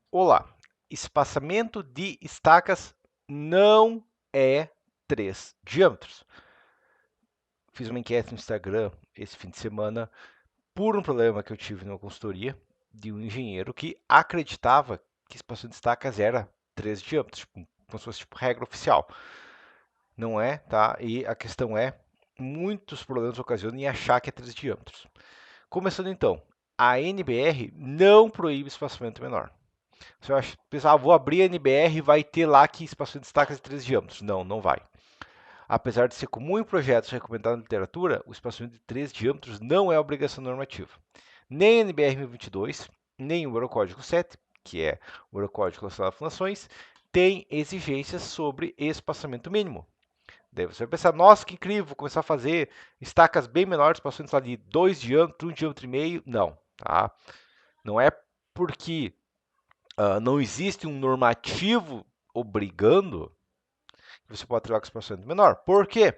Olá, espaçamento de estacas não é 3 diâmetros. Fiz uma enquete no Instagram esse fim de semana por um problema que eu tive numa consultoria de um engenheiro que acreditava que espaçamento de estacas era 3 diâmetros, como se fosse tipo regra oficial. Não é, tá? E a questão é, muitos problemas ocasionam em achar que é 3 diâmetros. Começando então, a NBR não proíbe espaçamento menor. Você acha, pessoal, vou abrir a NBR e vai ter lá que espaçamento de estacas de 3 diâmetros. Não, não vai. Apesar de ser comum em projetos recomendados na literatura, o espaçamento de 3 diâmetros não é obrigação normativa. Nem a NBR 1022, nem o Eurocódigo 7, que é o Eurocódigo relacionado a fundações, tem exigências sobre espaçamento mínimo. Daí você vai pensar, nossa, que incrível, vou começar a fazer estacas bem menores, espaçamentos lá de 2 diâmetros, 1 diâmetro e meio. Não, tá? Não é porque não existe um normativo obrigando que você pode trabalhar com espaçamento menor. Por quê?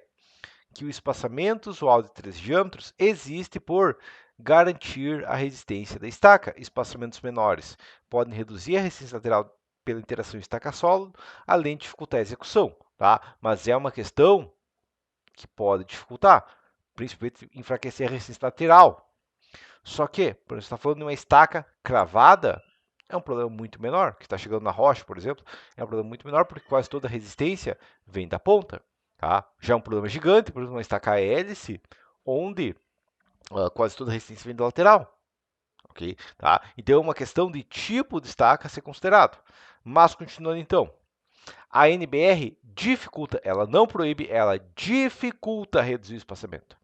Que o espaçamento usual de 3 diâmetros existe por garantir a resistência da estaca. Espaçamentos menores podem reduzir a resistência lateral pela interação estaca-solo, além de dificultar a execução. Tá? Mas é uma questão que pode dificultar, principalmente enfraquecer a resistência lateral. Só que, por exemplo, você está falando de uma estaca cravada, é um problema muito menor, que está chegando na rocha, por exemplo, é um problema muito menor porque quase toda a resistência vem da ponta. Tá? Já é um problema gigante, por exemplo, uma estaca hélice, onde quase toda a resistência vem da lateral. Okay? Tá? Então é uma questão de tipo de estaca a ser considerado. Mas continuando então, a NBR dificulta, ela não proíbe, ela dificulta reduzir o espaçamento.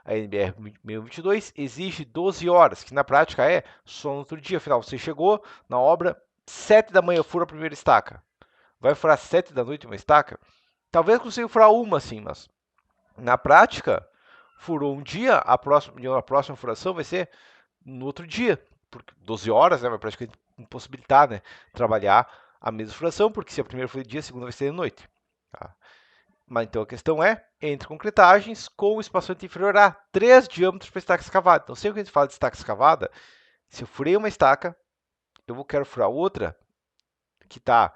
A NBR 1022 exige 12 horas, que na prática é só no outro dia. Afinal, você chegou na obra, 7 da manhã fura a primeira estaca. Vai furar 7 da noite uma estaca? Talvez consiga furar uma, sim, mas na prática, furou um dia, a próxima furação vai ser no outro dia. Porque 12 horas, né, vai praticamente impossibilitar, né, trabalhar a mesma furação, porque se a primeira foi de dia, a segunda vai ser de noite. Tá? Mas então a questão é, entre concretagens com o espaçamento inferior a 3 diâmetros para estaca escavada. Então, sempre que a gente fala de estaca escavada, se eu furei uma estaca, eu quero furar outra que está,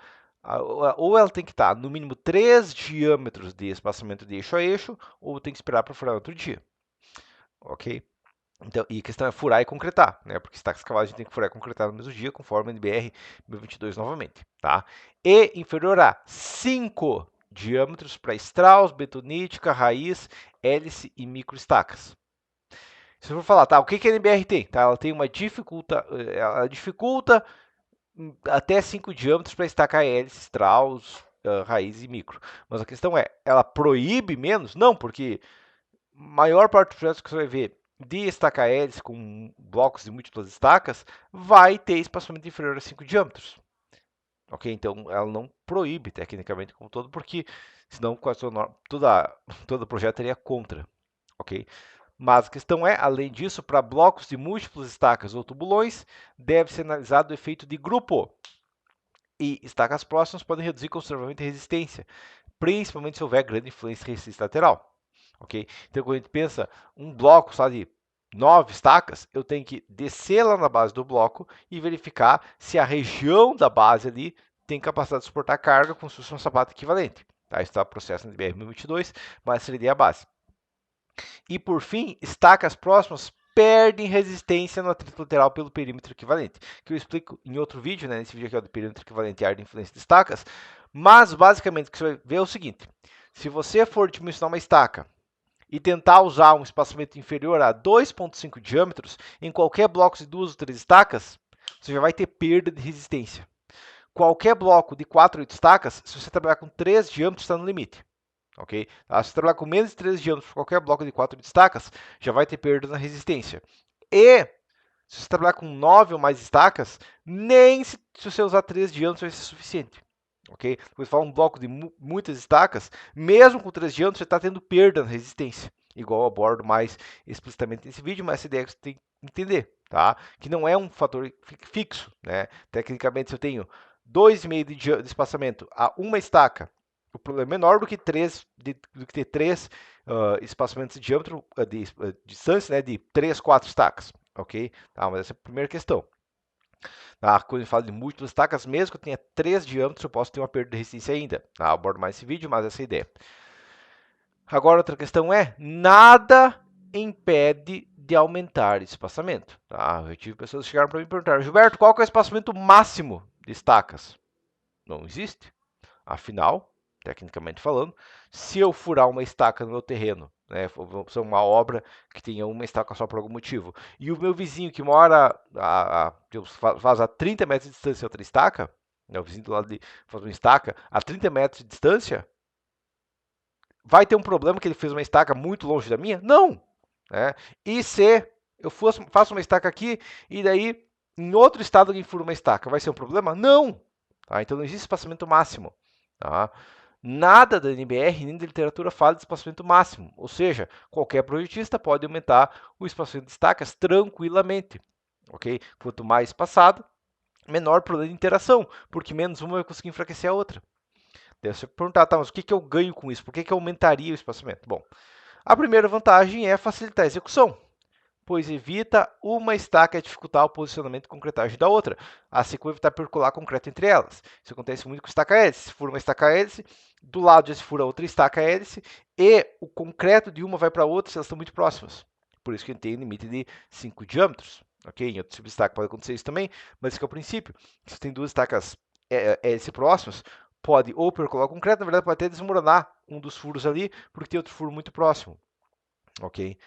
ou ela tem que estar no mínimo 3 diâmetros de espaçamento de eixo a eixo, ou tem que esperar para furar outro dia. Ok? Então, e a questão é furar e concretar, né? Porque estaca escavada a gente tem que furar e concretar no mesmo dia, conforme a NBR 1022 novamente, tá? E inferior a 5 diâmetros para Strauss, betonítica, raiz, hélice e microestacas. Se eu for falar, tá, o que a NBR tem? Tá, ela tem ela dificulta até 5 diâmetros para estaca hélice, Strauss, raiz e micro. Mas a questão é, ela proíbe menos? Não, porque maior parte dos projetos que você vai ver de estaca hélice com blocos de múltiplas estacas vai ter espaçamento inferior a 5 diâmetros. Ok? Então ela não proíbe tecnicamente como todo, porque senão quase todo projeto teria contra. Ok? Mas a questão é, além disso, para blocos de múltiplas estacas ou tubulões, deve ser analisado o efeito de grupo. E estacas próximas podem reduzir consideravelmente a resistência, principalmente se houver grande influência em resistência lateral. Ok? Então, quando a gente pensa um bloco só de 9 estacas, eu tenho que descer lá na base do bloco e verificar se a região da base ali tem capacidade de suportar carga como se fosse um sapato equivalente. Tá? Isso está o processo no BR 1022, mas seria a base. E por fim, estacas próximas perdem resistência no atrito lateral pelo perímetro equivalente, que eu explico em outro vídeo, né? Nesse vídeo aqui é o do perímetro equivalente e área de influência de estacas. Mas basicamente o que você vai ver é o seguinte: se você for dimensionar uma estaca e tentar usar um espaçamento inferior a 2,5 diâmetros em qualquer bloco de 2 ou 3 estacas, você já vai ter perda de resistência. Qualquer bloco de 4 ou 8 estacas, se você trabalhar com 3 diâmetros, está no limite. Ok? Se você trabalhar com menos de 3 diâmetros por qualquer bloco de 4 estacas, já vai ter perda na resistência. E se você trabalhar com 9 ou mais estacas, nem se você usar 3 diâmetros vai ser suficiente. Ok? Quando você fala um bloco de muitas estacas, mesmo com 3 diâmetros, você está tendo perda na resistência. Igual eu abordo mais explicitamente nesse vídeo, mas essa ideia que você tem que entender, tá? Que não é um fator fixo, né? Tecnicamente, se eu tenho 2,5 de espaçamento a uma estaca, o problema é menor do que ter 3 espaçamentos de diâmetro, de distância, né, de 3, 4 estacas, ok? Tá, mas essa é a primeira questão. Tá? Quando eu falo de múltiplas estacas, mesmo que eu tenha 3 diâmetros, eu posso ter uma perda de resistência ainda. Tá? Eu abordo mais esse vídeo, mas essa é a ideia. Agora, outra questão é, nada impede de aumentar esse espaçamento. Tá? Eu tive pessoas que chegaram para me perguntar, Gilberto, qual que é o espaçamento máximo de estacas? Não existe. Afinal, tecnicamente falando, se eu furar uma estaca no meu terreno, né, for uma obra que tenha uma estaca só por algum motivo, e o meu vizinho que mora faz a 30 metros de distância outra estaca, né, o vizinho do lado de faz uma estaca a 30 metros de distância, vai ter um problema que ele fez uma estaca muito longe da minha? Não! Né? E se eu faço uma estaca aqui e daí em outro estado alguém fura uma estaca, vai ser um problema? Não! Tá? Então não existe espaçamento máximo. Tá? Nada da NBR nem da literatura fala de espaçamento máximo, ou seja, qualquer projetista pode aumentar o espaçamento de estacas tranquilamente. Okay? Quanto mais espaçado, menor problema de interação, porque menos uma vai conseguir enfraquecer a outra. Deve se perguntar, tá, mas o que eu ganho com isso? Por que eu aumentaria o espaçamento? Bom, a primeira vantagem é facilitar a execução, pois evita uma estaca dificultar o posicionamento e concretagem da outra, assim como evitar percolar concreto entre elas. Isso acontece muito com estaca hélice. Se fura uma estaca hélice, do lado já se fura outra estaca hélice e o concreto de uma vai para a outra se elas estão muito próximas. Por isso que a gente tem um limite de 5 diâmetros. Okay? Em outro tipo de estaca pode acontecer isso também, mas esse é o princípio. Se tem duas estacas hélice próximas, pode ou percolar o concreto, na verdade pode até desmoronar um dos furos ali, porque tem outro furo muito próximo. Ok?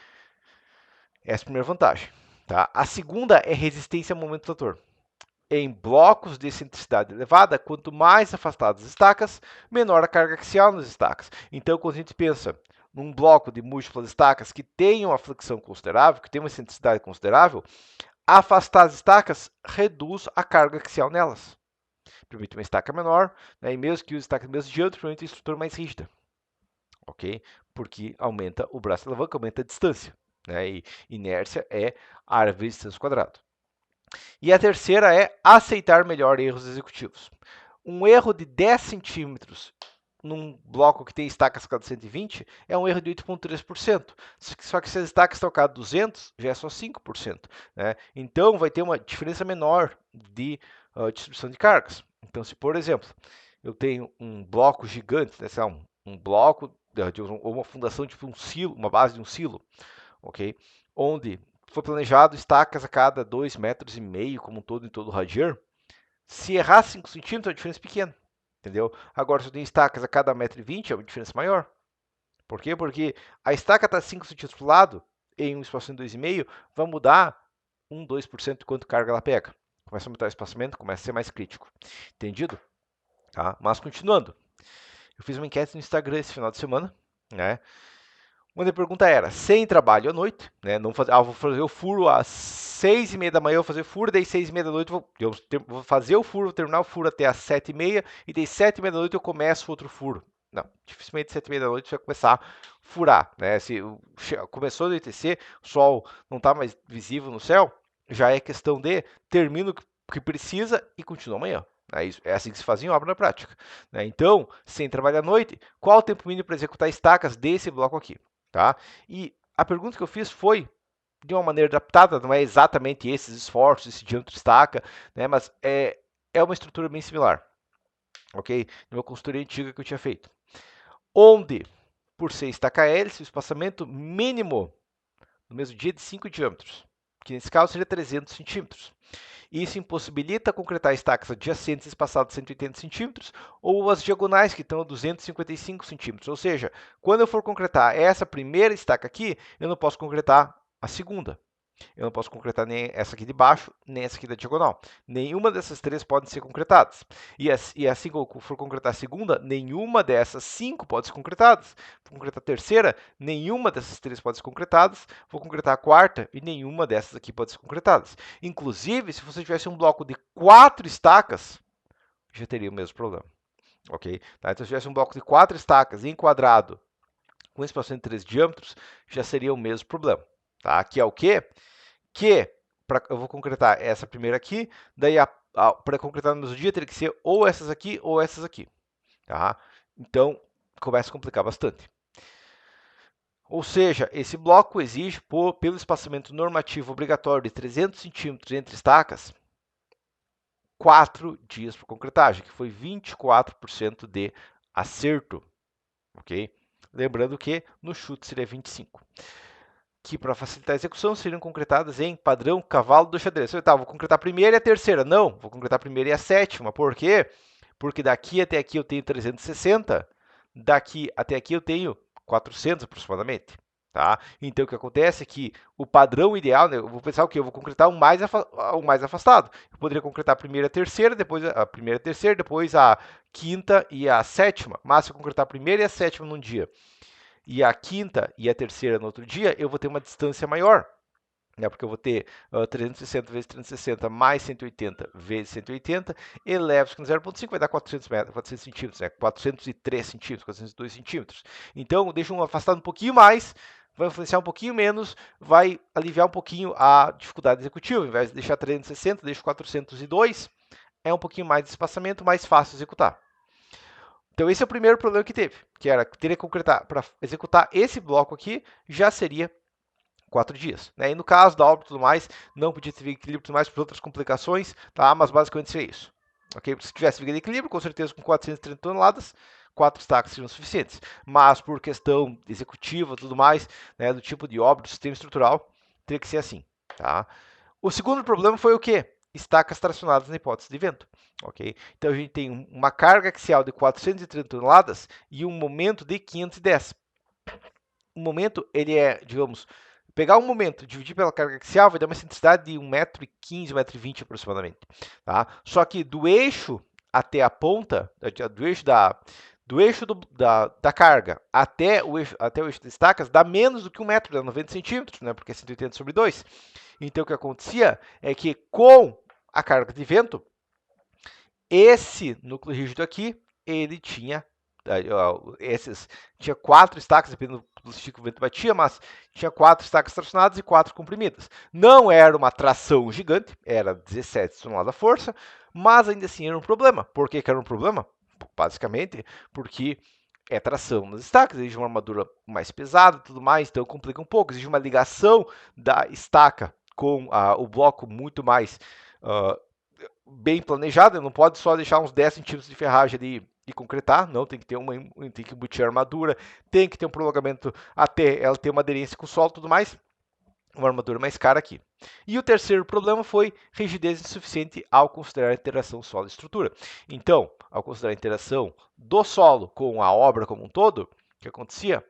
Essa é a primeira vantagem. Tá? A segunda é resistência ao momento trator. Em blocos de excentricidade elevada, quanto mais afastadas as estacas, menor a carga axial nas estacas. Então, quando a gente pensa num bloco de múltiplas estacas que tenham uma flexão considerável, que tem uma excentricidade considerável, afastar as estacas reduz a carga axial nelas. Permite uma estaca menor, né, e mesmo que use estacas do mesmo diâmetro, permite uma estrutura mais rígida. Ok? Porque aumenta o braço de alavanca, aumenta a distância. Né? E inércia é área vezes distância ao quadrado. E a terceira é aceitar melhor erros executivos. Um erro de 10 centímetros num bloco que tem estaca escalada de 120 é um erro de 8,3%. Só que se as estacas estão a 200, já é só 5%. Né? Então, vai ter uma diferença menor de distribuição de cargas. Então, se, por exemplo, eu tenho um bloco gigante, né, um bloco ou uma fundação tipo um silo, uma base de um silo, ok? Onde foi planejado estacas a cada 2,5 metros, como um todo em todo o radier, se errar 5 centímetros, é uma diferença pequena, entendeu? Agora, se eu tenho estacas a cada 1,20 m, é uma diferença maior. Por quê? Porque a estaca está 5 centímetros para o lado, em um espaçamento de 2,5, vai mudar 2% de quanto carga ela pega. Começa a aumentar o espaçamento, começa a ser mais crítico. Entendido? Tá? Mas continuando. Eu fiz uma enquete no Instagram esse final de semana, né? Onde a pergunta era, sem trabalho à noite, né? Não fazer, vou fazer o furo às 6h30 da manhã, vou fazer o furo, daí 6h30 da noite vou fazer o furo, vou terminar o furo até às 7h30, e daí 7h30 da noite eu começo outro furo. Não, dificilmente 7h30 da noite você vai começar a furar, né? Se começou a anoitecer, o sol não está mais visível no céu, já é questão de termino o que precisa e continua amanhã. É assim que se faz em obra na prática. Né? Então, sem trabalhar à noite, qual o tempo mínimo para executar estacas desse bloco aqui? Tá? E a pergunta que eu fiz foi de uma maneira adaptada, não é exatamente esses esforços, esse diâmetro estaca, né? Mas é uma estrutura bem similar, ok? De uma consultoria antiga que eu tinha feito. Onde, por ser estaca hélice, o espaçamento mínimo no mesmo dia é de 5 diâmetros, que nesse caso seria 300 centímetros. Isso impossibilita concretar estacas adjacentes espaçadas 180 centímetros ou as diagonais que estão a 255 centímetros. Ou seja, quando eu for concretar essa primeira estaca aqui, eu não posso concretar a segunda. Eu não posso concretar nem essa aqui de baixo, nem essa aqui da diagonal. Nenhuma dessas três podem ser concretadas. E assim que eu for concretar a segunda, nenhuma dessas 5 pode ser concretadas. Vou concretar a terceira, nenhuma dessas três pode ser concretadas. Vou concretar a quarta e nenhuma dessas aqui pode ser concretadas. Inclusive, se você tivesse um bloco de 4 estacas, já teria o mesmo problema. Ok? Tá? Então, se tivesse um bloco de 4 estacas enquadrado, com espaçamento de 3 diâmetros, já seria o mesmo problema. Tá? Que é o quê? Eu vou concretar essa primeira aqui, daí para concretar no mesmo dia teria que ser ou essas aqui ou essas aqui. Tá? Então, começa a complicar bastante. Ou seja, esse bloco exige, pelo espaçamento normativo obrigatório de 300 centímetros entre estacas, 4 dias para concretagem, que foi 24% de acerto, ok? Lembrando que no chute seria 25. Que para facilitar a execução seriam concretadas em padrão cavalo do xadrez. Tá, vou concretar a primeira e a terceira. Não, vou concretar a primeira e a sétima. Por quê? Porque daqui até aqui eu tenho 360, daqui até aqui eu tenho 400 aproximadamente. Tá? Então o que acontece é que o padrão ideal, né, eu vou pensar o quê? Eu vou concretar o mais afastado. Eu poderia concretar a primeira e a terceira, depois a primeira e a terceira, depois a quinta e a sétima. Mas se eu concretar a primeira e a sétima num dia e a quinta e a terceira no outro dia, eu vou ter uma distância maior, né? Porque eu vou ter 360 vezes 360 mais 180 vezes 180, eleva isso com 0,5, vai dar 400 metros, 400 centímetros, né? 403 centímetros, 402 centímetros. Então, deixa um afastado um pouquinho mais, vai influenciar um pouquinho menos, vai aliviar um pouquinho a dificuldade executiva. Ao invés de deixar 360, deixo 402, é um pouquinho mais de espaçamento, mais fácil de executar. Então, esse é o primeiro problema que teve, que era teria que concretar para executar esse bloco aqui, já seria 4 dias. Né? E no caso da obra e tudo mais, não podia ter equilíbrio e tudo mais por outras complicações, tá? Mas basicamente seria isso. Okay? Se tivesse de equilíbrio, com certeza com 430 toneladas, 4 estacas seriam suficientes. Mas por questão executiva e tudo mais, né, do tipo de obra, do sistema estrutural, teria que ser assim. Tá? O segundo problema foi o quê? Estacas tracionadas na hipótese de vento. Okay? Então a gente tem uma carga axial de 430 toneladas e um momento de 510. O momento, ele é, digamos, pegar um momento, dividir pela carga axial, vai dar uma excentricidade de 1,15 m, 1,20 m aproximadamente. Tá? Só que do eixo até a ponta, do eixo da carga até o eixo das estacas, dá menos do que 1 metro, dá 90 centímetros, né? Porque é 180 sobre 2. Então, o que acontecia é que com a carga de vento, esse núcleo rígido aqui, ele tinha tinha 4 estacas, dependendo do sítio que o vento batia, mas tinha 4 estacas tracionadas e 4 comprimidas. Não era uma tração gigante, era 17 toneladas a força, mas ainda assim era um problema. Por que era um problema? Basicamente porque é tração nas estacas, exige uma armadura mais pesada e tudo mais, então complica um pouco. Exige uma ligação da estaca com o bloco muito mais bem planejada, não pode só deixar uns 10 centímetros de ferragem ali e concretar, não, tem que ter tem que embutir a armadura, tem que ter um prolongamento até ela ter uma aderência com o solo e tudo mais, uma armadura mais cara aqui. E o terceiro problema foi rigidez insuficiente ao considerar a interação solo-estrutura. Então, ao considerar a interação do solo com a obra como um todo, o que acontecia?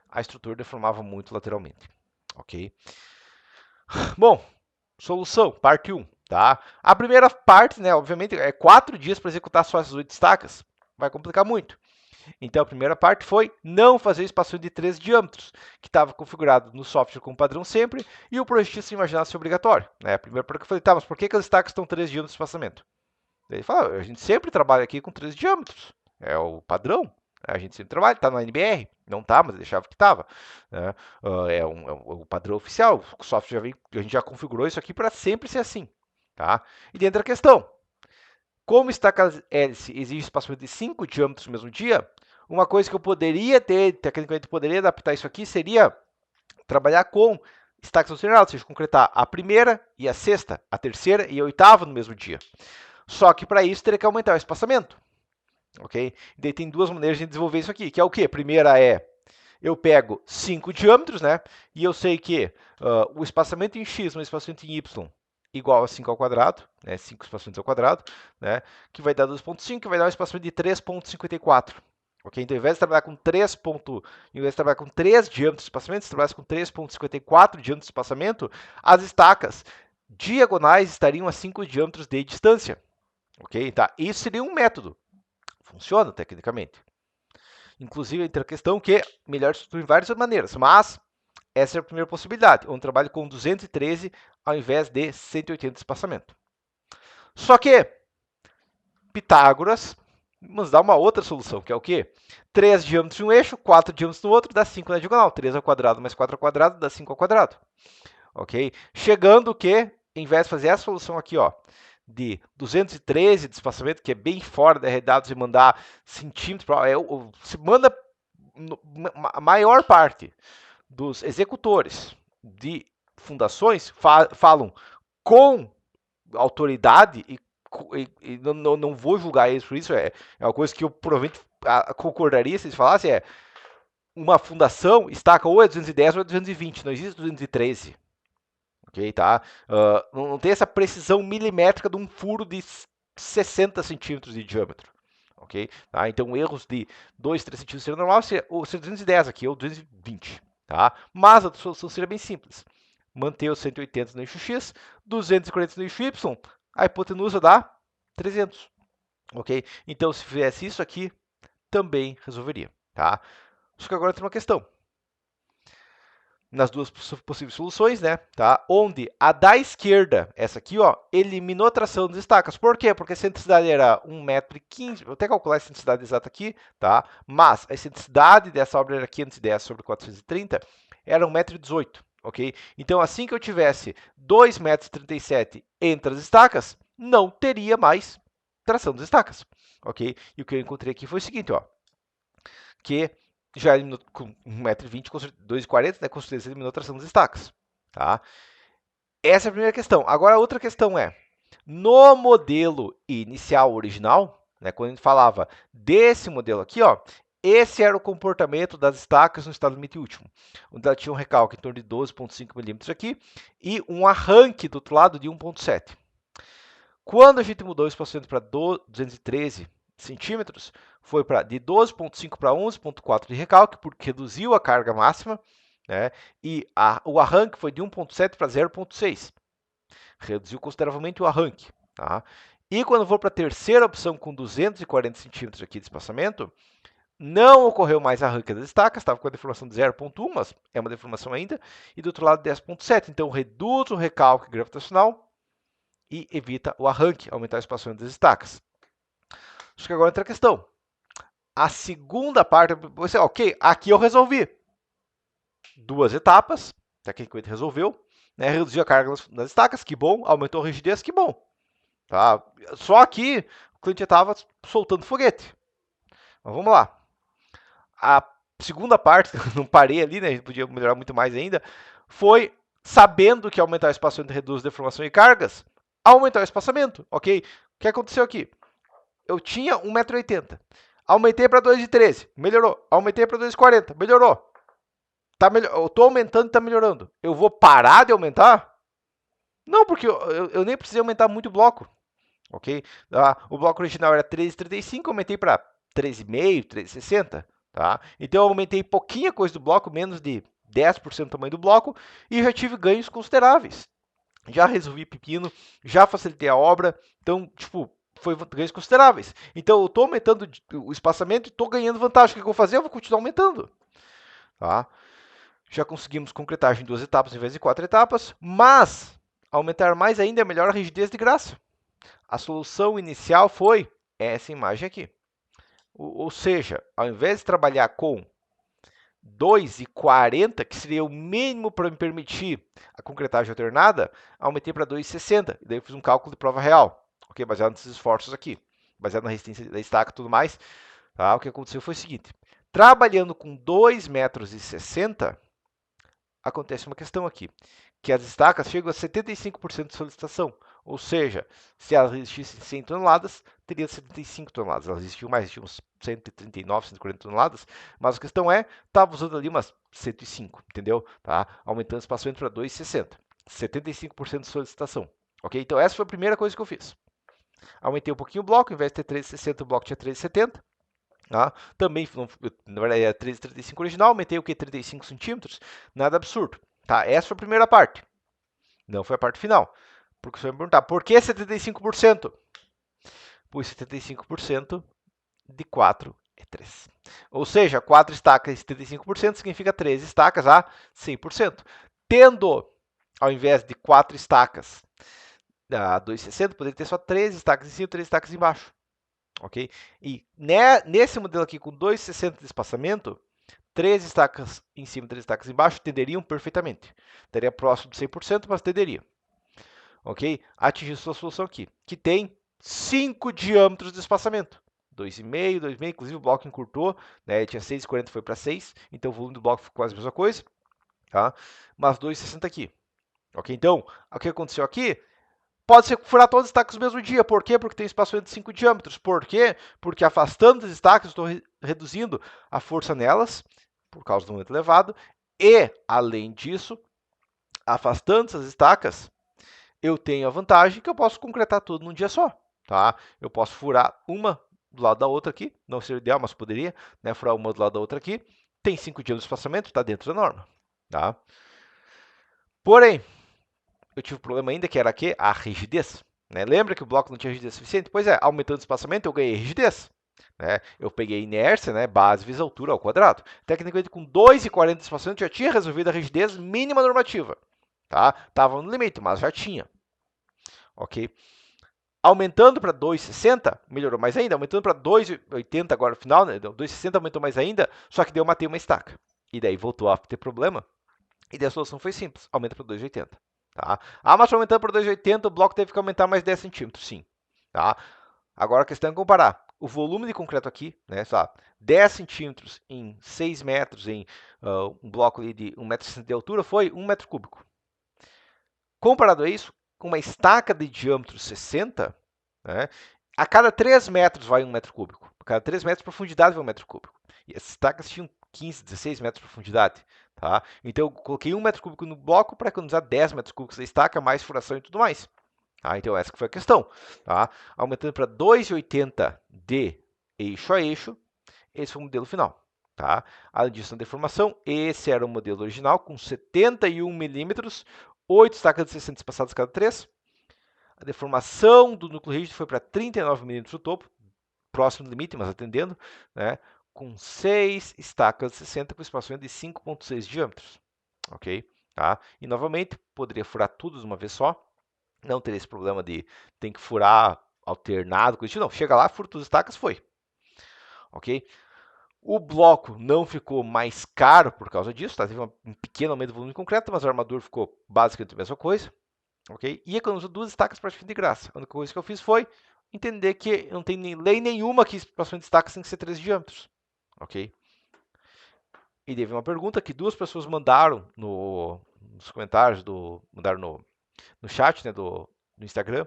A estrutura deformava muito lateralmente. Ok? Bom, solução, parte 1. Tá? A primeira parte, né, obviamente, é 4 dias para executar só essas 8 estacas. Vai complicar muito. Então, a primeira parte foi não fazer espaçamento de 3 diâmetros, que estava configurado no software com padrão sempre, e o projetista imaginasse obrigatório. Né? A primeira parte eu falei, tá, mas por que as estacas estão 3 diâmetros de espaçamento? Daí ele fala, a gente sempre trabalha aqui com 3 diâmetros. É o padrão. A gente sempre trabalha, está no NBR. Não está, mas deixava que estava. Né? É o padrão oficial. O software a gente já configurou isso aqui para sempre ser assim. Tá? E dentro da questão, como estaca hélice exige espaçamento de 5 diâmetros no mesmo dia, uma coisa que eu poderia ter, tecnicamente poderia adaptar isso aqui, seria trabalhar com estacas alternadas, ou seja, concretar a primeira e a sexta, a terceira e a oitava no mesmo dia. Só que para isso teria que aumentar o espaçamento. Ok? E daí tem duas maneiras de desenvolver isso aqui, que é o quê? A primeira é, eu pego 5 diâmetros, né? E eu sei que o espaçamento em x mais o espaçamento em y igual a 5 ao quadrado, né? 5 espaçamentos ao quadrado, né? Que vai dar 2,5, que vai dar um espaçamento de 3,54. Ok? Então, ao invés de trabalhar com 3 diâmetros de espaçamento, se trabalhasse com 3,54 diâmetros de espaçamento, as estacas diagonais estariam a 5 diâmetros de distância. Ok? Tá? Isso seria um método. Funciona tecnicamente. Inclusive, entra a questão que é melhor estrutura em várias maneiras, mas essa é a primeira possibilidade, onde trabalho com 213 ao invés de 180 de espaçamento. Só que Pitágoras nos dá uma outra solução, que é o quê? 3 diâmetros em um eixo, 4 diâmetros no outro, dá 5 na diagonal. 3 ao quadrado mais 4 ao quadrado dá 5 ao quadrado. Ok? Chegando que, em vez de fazer essa solução aqui, ó, de 213 de espaçamento, que é bem fora da realidade, você mandar centímetros, se manda a maior parte dos executores de fundações falam com autoridade e e não vou julgar eles por isso, é uma coisa que eu provavelmente concordaria se eles falassem, uma fundação estaca ou é 210 ou é 220, não existe 213. Ok, tá? Não tem essa precisão milimétrica de um furo de 60 centímetros de diâmetro. Ok? Tá? Então, erros de 2, 3 centímetros seria normal, seria 210 aqui, ou 220. Tá? Mas a solução seria bem simples. Manter os 180 no eixo X, 240 no eixo Y, a hipotenusa dá 300. Ok? Então, se fizesse isso aqui, também resolveria. Tá? Só que agora tem uma questão. Nas duas possíveis soluções, né? Tá? Onde a da esquerda, essa aqui, ó, eliminou a tração das estacas. Por quê? Porque a excentricidade era 1,15 m. Vou até calcular a excentricidade exata aqui, tá? Mas a excentricidade dessa obra era 510 sobre 430, era 1,18 m, ok? Então, assim que eu tivesse 2,37 m entre as estacas, não teria mais tração das estacas, ok? E o que eu encontrei aqui foi o seguinte, ó, que já eliminou com 1,20 m, 2,40 m, né, com certeza eliminou a tração das estacas. Tá? Essa é a primeira questão. Agora, a outra questão é, no modelo inicial original, né, quando a gente falava desse modelo aqui, ó, esse era o comportamento das estacas no estado limite último, onde ela tinha um recalque em torno de 12,5 milímetros aqui e um arranque do outro lado de 1,7. Quando a gente mudou o espaçamento para 213 centímetros, foi de 12,5 para 11,4 de recalque, porque reduziu a carga máxima, né? E o arranque foi de 1,7 para 0,6. Reduziu consideravelmente o arranque. Tá? E quando for para a terceira opção, com 240 centímetros aqui de espaçamento, não ocorreu mais arranque das estacas, estava com a deformação de 0,1, mas é uma deformação ainda, e do outro lado 10,7. Então, reduz o recalque gravitacional e evita o arranque, aumentar o espaçamento das estacas. Acho que agora entra a questão. A segunda parte, você, ok, aqui eu resolvi. Duas etapas, aqui que a gente resolveu, né? Reduziu a carga das estacas, que bom, aumentou a rigidez, que bom. Tá? Só aqui o cliente estava soltando foguete. Mas vamos lá. A segunda parte, não parei ali, né? A gente podia melhorar muito mais ainda, foi sabendo que aumentar o espaçamento reduz a deformação e cargas, aumentar o espaçamento, ok? O que aconteceu aqui? Eu tinha 1,80 m. Aumentei para 2,13 m, melhorou. Aumentei para 2,40 m, melhorou. Eu estou aumentando e está melhorando. Eu vou parar de aumentar? Não, porque eu nem precisei aumentar muito o bloco. Ok? O bloco original era 13,35, aumentei para 13,5, 13,60. Tá? Então, eu aumentei pouquinha coisa do bloco, menos de 10% do tamanho do bloco, e já tive ganhos consideráveis. Já resolvi pepino, já facilitei a obra. Então, tipo, foi ganhos consideráveis. Então, eu estou aumentando o espaçamento e estou ganhando vantagem. O que eu vou fazer? Eu vou continuar aumentando. Tá? Já conseguimos concretagem em 2 etapas em vez de 4 etapas, mas aumentar mais ainda é melhor a rigidez de graça. A solução inicial foi essa imagem aqui. Ou seja, ao invés de trabalhar com 2,40, que seria o mínimo para me permitir a concretagem alternada, aumentei para 2,60. Daí eu fiz um cálculo de prova real, ok? Baseado nesses esforços aqui, baseado na resistência da estaca e tudo mais. Tá? O que aconteceu foi o seguinte: trabalhando com 2,60 m, acontece uma questão aqui, que as estacas chegam a 75% de solicitação. Ou seja, se elas resistissem 100 toneladas, teria 75 toneladas. Elas resistiam mais, resistiam uns 139, 140 toneladas, mas a questão é, estava usando ali umas 105, entendeu? Tá? Aumentando o espaçamento para 2,60. 75% de solicitação. Ok? Então, essa foi a primeira coisa que eu fiz. Aumentei um pouquinho o bloco, ao invés de ter 13,60, o bloco tinha 13,70. Tá? Também, na verdade, era 13,35 original, aumentei o que? 35 centímetros. Nada absurdo. Tá? Essa foi a primeira parte. Não foi a parte final. Porque você vai me perguntar, por que 75%? Pois 75% de 4 é 3. Ou seja, 4 estacas de 75% significa 3 estacas a 100%. Tendo, ao invés de 4 estacas a 2,60, poderia ter só 3 estacas em cima e 3 estacas embaixo. Ok? E nesse modelo aqui, com 2,60 de espaçamento, 3 estacas em cima e 3 estacas embaixo tenderiam perfeitamente. Estaria próximo de 100%, mas tenderia. Ok? Atingir sua solução aqui, que tem 5 diâmetros de espaçamento. 2,5, 2,5, inclusive o bloco encurtou, né? Tinha 6,40, foi para 6, então o volume do bloco ficou quase a mesma coisa, tá? Mas 2,60 aqui. Ok? Então, o que aconteceu aqui? Pode ser furar todas as estacas no mesmo dia. Por quê? Porque tem espaçamento de 5 diâmetros. Por quê? Porque afastando as estacas, estou reduzindo a força nelas, por causa do momento elevado. E, além disso, afastando essas estacas, eu tenho a vantagem que eu posso concretar tudo num dia só. Tá? Eu posso furar uma do lado da outra aqui. Não seria ideal, mas poderia. Né? Furar uma do lado da outra aqui. Tem 5 diâmetros de espaçamento, está dentro da norma. Tá? Porém, eu tive um problema ainda que era que a rigidez. Né? Lembra que o bloco não tinha rigidez suficiente? Pois é, aumentando o espaçamento eu ganhei rigidez. Né? Eu peguei inércia, né? Base vezes altura ao quadrado. Tecnicamente, com 2,40 de espaçamento, já tinha resolvido a rigidez mínima normativa. Tá? Tava no limite, mas já tinha. Ok? Aumentando para 2,60, melhorou mais ainda. Aumentando para 2,80 agora no final, né? 2,60 aumentou mais ainda, só que daí eu matei uma estaca. E daí voltou a ter problema. E daí a solução foi simples, aumenta para 2,80. Tá? Ah, mas aumentando para 2,80, o bloco teve que aumentar mais 10 centímetros, sim. Tá? Agora a questão é comparar o volume de concreto aqui, né, 10 centímetros em 6 metros, em um bloco de 1,60 m de altura, foi 1 metro cúbico. Comparado a isso, com uma estaca de diâmetro 60, né, a cada 3 metros vai 1 metro cúbico. A cada 3 metros de profundidade vai 1 metro cúbico. E as estacas tinham 15, 16 metros de profundidade. Tá? Então, eu coloquei 1 metro cúbico no bloco para economizar 10 metros cúbicos da estaca, mais furação e tudo mais. Tá? Então, essa que foi a questão. Tá? Aumentando para 2,80 de eixo a eixo, esse foi o modelo final. Tá? Além disso, na deformação, esse era o modelo original, com 71 milímetros, 8 estacas de 60 espaçadas cada 3. A deformação do núcleo rígido foi para 39 milímetros no topo, próximo do limite, mas atendendo, né? Com 6 estacas de 60 com espaçamento de 5,6 diâmetros. Ok? Tá? E, novamente, poderia furar tudo de uma vez só. Não teria esse problema de tem que furar alternado, coisa não. Chega lá, fura todas as estacas, foi. Ok? O bloco não ficou mais caro por causa disso, tá? Teve um pequeno aumento do volume de concreto, mas a armadura ficou basicamente a mesma coisa. Ok? E economizou 2 estacas praticamente de graça. A única coisa que eu fiz foi entender que não tem lei nenhuma que espaçamento de estacas tem que ser 3 diâmetros. Ok? E teve uma pergunta que 2 pessoas mandaram nos comentários, mandaram no chat, né, do Instagram,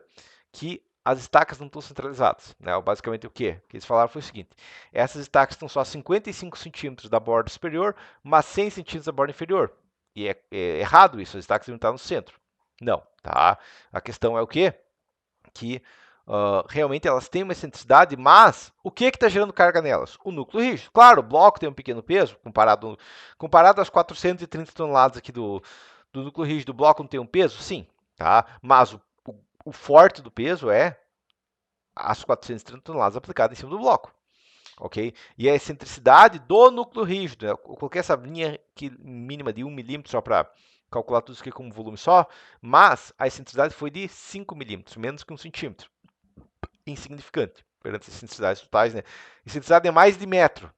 que as estacas não estão centralizadas. Né? Basicamente, o que eles falaram foi o seguinte: essas estacas estão só a 55 centímetros da borda superior, mas 100 centímetros da borda inferior. E é errado isso, as estacas devem estar no centro. Não, tá? A questão é o quê? Que realmente elas têm uma excentricidade, mas o que está gerando carga nelas? O núcleo rígido. Claro, o bloco tem um pequeno peso, comparado às 430 toneladas aqui do núcleo rígido, o bloco não tem um peso? Sim, tá? Mas o forte do peso é as 430 toneladas aplicadas em cima do bloco. Ok? E a excentricidade do núcleo rígido, né? Eu coloquei essa linha aqui mínima de 1 milímetro só para calcular tudo isso aqui como volume só, mas a excentricidade foi de 5 milímetros, menos que 1 centímetro. Insignificante perante as excentricidades totais, né? Excentricidade é mais de metro,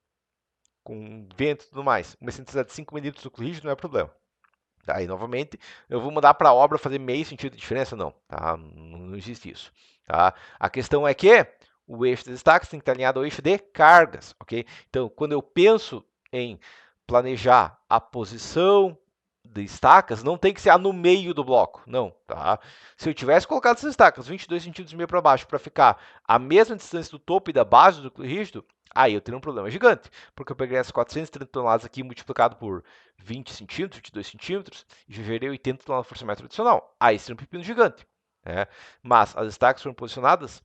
com vento e tudo mais. Uma excentricidade de 5 milímetros do núcleo rígido não é problema. Tá? E novamente, eu vou mandar para a obra fazer meio sentido de diferença? Não, tá? Não existe isso. Tá? A questão é que o eixo de destaques tem que estar alinhado ao eixo de cargas, ok? Então, quando eu penso em planejar a posição de estacas, não tem que ser no meio do bloco, não, tá? Se eu tivesse colocado essas estacas 22 centímetros e meio para baixo para ficar a mesma distância do topo e da base do núcleo rígido, aí eu teria um problema gigante, porque eu peguei as 430 toneladas aqui multiplicado por 20 centímetros, 22 centímetros, e já gerei 80 toneladas de força-metro adicional. Aí seria um pepino gigante. Né? Mas as estacas foram posicionadas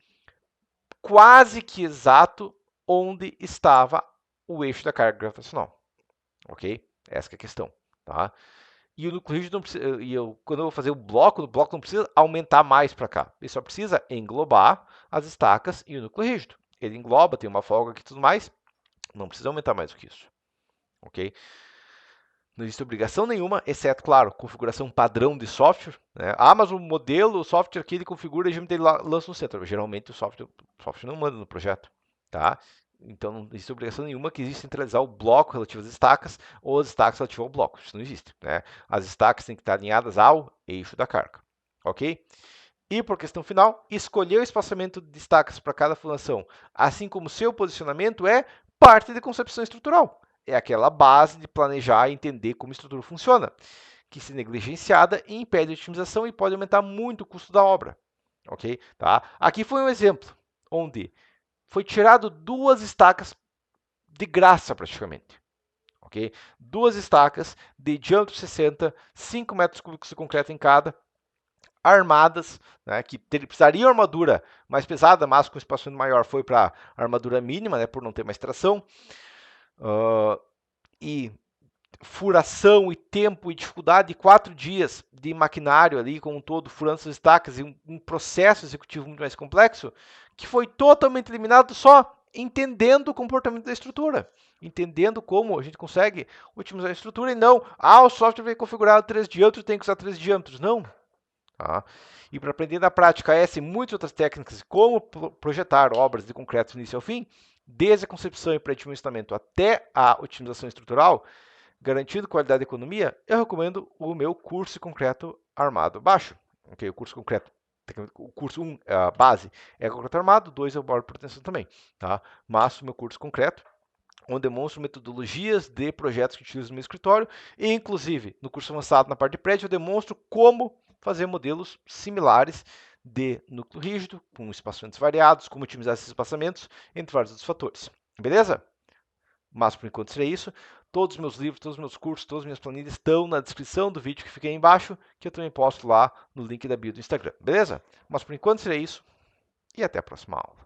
quase que exato onde estava o eixo da carga gravitacional. Ok? Essa é a questão. Tá? E o núcleo rígido não precisa, quando eu vou fazer o bloco não precisa aumentar mais para cá. Ele só precisa englobar as estacas e o núcleo rígido. Ele engloba, tem uma folga aqui e tudo mais. Não precisa aumentar mais do que isso. Ok? Não existe obrigação nenhuma, exceto, claro, configuração padrão de software. Né? Ah, mas o software aqui ele configura e a gente lança no centro. Geralmente o software não manda no projeto. Tá? Então não existe obrigação nenhuma que exista centralizar o bloco relativo às estacas ou as estacas relativas ao bloco. Isso não existe. Né? As estacas têm que estar alinhadas ao eixo da carga. Ok? E por questão final, escolher o espaçamento de estacas para cada fundação, assim como seu posicionamento, é parte da concepção estrutural. É aquela base de planejar e entender como a estrutura funciona, que se negligenciada impede a otimização e pode aumentar muito o custo da obra. ok? Tá? Aqui foi um exemplo onde foi tirado 2 estacas de graça praticamente. Okay? 2 estacas de diâmetro 60, 5 metros cúbicos de concreto em cada, armadas, né, que precisariam armadura mais pesada, mas com espaçamento maior foi para armadura mínima, né, por não ter mais tração. E furação e tempo e dificuldade de 4 dias de maquinário ali, com um todo, furando essas estacas e um processo executivo muito mais complexo, que foi totalmente eliminado só entendendo o comportamento da estrutura, entendendo como a gente consegue otimizar a estrutura e não, o software foi configurado 3 diâmetros, tem que usar 3 diâmetros. Não. Tá? E para aprender na prática essa e muitas outras técnicas, como projetar obras de concreto do início ao fim, desde a concepção e pré-dimensionamento até a otimização estrutural, garantindo qualidade e economia, eu recomendo o meu curso de concreto armado baixo. Okay? O curso concreto, o curso 1, a base, é concreto armado, 2 é o bordo de proteção também. Tá? Mas o meu curso concreto, onde demonstro metodologias de projetos que utilizo no meu escritório, e inclusive no curso avançado na parte de prédio, eu demonstro como fazer modelos similares de núcleo rígido, com espaçamentos variados, como otimizar esses espaçamentos, entre vários outros fatores. Beleza? Mas por enquanto seria isso. Todos os meus livros, todos os meus cursos, todas as minhas planilhas estão na descrição do vídeo que fica aí embaixo, que eu também posto lá no link da bio do Instagram, beleza? Mas por enquanto seria isso e até a próxima aula.